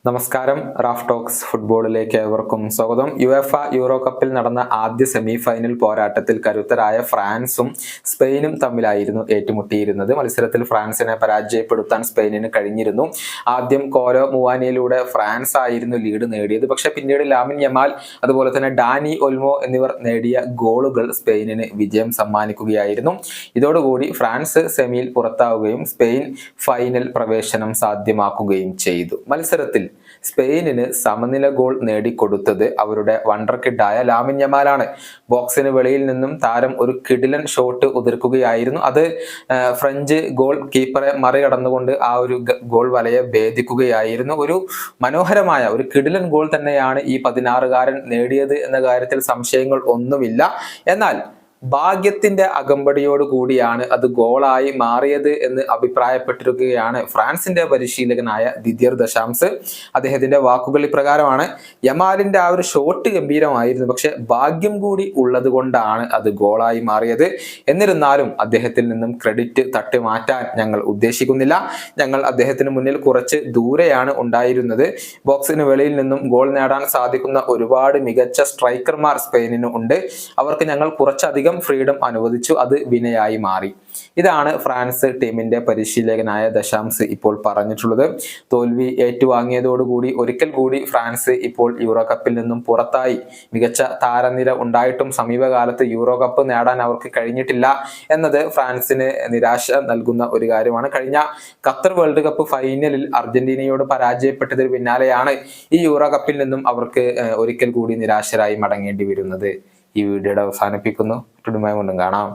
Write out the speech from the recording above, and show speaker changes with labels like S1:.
S1: നമസ്കാരം. Raf talks ഫുട്ബോളിലേക്ക് ഏവർക്കും സ്വാഗതം. യുവേഫ യൂറോ കപ്പിൽ നടന്ന ആദ്യ സെമി ഫൈനൽ പോരാട്ടത്തിൽ കരുത്തരായ ഫ്രാൻസും സ്പെയിനും തമ്മിലായിരുന്നു ഏറ്റുമുട്ടിയിരുന്നത്. മത്സരത്തിൽ ഫ്രാൻസിനെ പരാജയപ്പെടുത്താൻ സ്പെയിനിന് കഴിഞ്ഞിരുന്നു. ആദ്യം കോലോ മുവാനിയിലൂടെ ഫ്രാൻസ് ആയിരുന്നു ലീഡ് നേടിയത്. പക്ഷെ പിന്നീട് ലാമിൻ യമാൽ അതുപോലെ തന്നെ ഡാനി ഒൽമോ എന്നിവർ നേടിയ ഗോളുകൾ സ്പെയിനിന് വിജയം സമ്മാനിക്കുകയായിരുന്നു. ഇതോടുകൂടി ഫ്രാൻസ് സെമിയിൽ പുറത്താവുകയും സ്പെയിൻ ഫൈനൽ പ്രവേശനം സാധ്യമാക്കുകയും ചെയ്തു. മത്സരത്തിൽ സ്പെയിനിന് സമനില ഗോൾ നേടിക്കൊടുത്തത് അവരുടെ വണ്ടർ കിഡായ ലാമിൻ യമാലാണ്. ബോക്സിന് വെളിയിൽ നിന്നും താരം ഒരു കിടിലൻ ഷോട്ട് ഉതിർക്കുകയായിരുന്നു. അത് ഫ്രഞ്ച് ഗോൾ കീപ്പറെ മറികടന്നുകൊണ്ട് ആ ഒരു ഗോൾ വലയെ ഭേദിക്കുകയായിരുന്നു. ഒരു മനോഹരമായ ഒരു കിടിലൻ ഗോൾ തന്നെയാണ് ഈ 16-കാരൻ നേടിയത് എന്ന കാര്യത്തിൽ സംശയങ്ങൾ ഒന്നുമില്ല. എന്നാൽ ഭാഗ്യത്തിന്റെ അകമ്പടിയോട് കൂടിയാണ് അത് ഗോളായി മാറിയത് എന്ന് അഭിപ്രായപ്പെട്ടിരിക്കുകയാണ് ഫ്രാൻസിന്റെ പരിശീലകനായ ദിദിയർ ദശാംസ്. അദ്ദേഹത്തിന്റെ വാക്കുകൾ ഇപ്രകാരമാണ്: യമാലിന്റെ ആ ഒരു ഷോട്ട് ഗംഭീരമായിരുന്നു, പക്ഷെ ഭാഗ്യം കൂടി ഉള്ളത് കൊണ്ടാണ് അത് ഗോളായി മാറിയത്. എന്നിരുന്നാലും അദ്ദേഹത്തിൽ നിന്നും ക്രെഡിറ്റ് തട്ടി മാറ്റാൻ ഞങ്ങൾ ഉദ്ദേശിക്കുന്നില്ല. ഞങ്ങൾ അദ്ദേഹത്തിന് മുന്നിൽ കുറച്ച് ദൂരെയാണ് ഉണ്ടായിരുന്നത്. ബോക്സിന് വെളിയിൽ നിന്നും ഗോൾ നേടാൻ സാധിക്കുന്ന ഒരുപാട് മികച്ച സ്ട്രൈക്കർമാർ സ്പെയിനിന് ഉണ്ട്. അവർക്ക് ഞങ്ങൾ കുറച്ചധികം ഫ്രീഡം അനുവദിച്ചു. അത് വിനയായി മാറി. ഇതാണ് ഫ്രാൻസ് ടീമിന്റെ പരിശീലകനായ ദശാംസ് ഇപ്പോൾ പറഞ്ഞിട്ടുള്ളത്. തോൽവി ഏറ്റുവാങ്ങിയതോടുകൂടി ഒരിക്കൽ കൂടി ഫ്രാൻസ് ഇപ്പോൾ യൂറോ കപ്പിൽ നിന്നും പുറത്തായി. മികച്ച താരനിര ഉണ്ടായിട്ടും സമീപകാലത്ത് യൂറോ കപ്പ് നേടാൻ അവർക്ക് കഴിഞ്ഞിട്ടില്ല എന്നത് ഫ്രാൻസിന് നിരാശ നൽകുന്ന ഒരു കാര്യമാണ്. കഴിഞ്ഞ ഖത്തർ വേൾഡ് കപ്പ് ഫൈനലിൽ അർജന്റീനയോട് പരാജയപ്പെട്ടതിന് പിന്നാലെയാണ് ഈ യൂറോ കപ്പിൽ നിന്നും അവർക്ക് ഒരിക്കൽ കൂടി നിരാശരായി മടങ്ങേണ്ടി വരുന്നത്. ഈ വീഡിയോയുടെ അവസാനിപ്പിക്കുന്നു. വീണ്ടും കാണാം.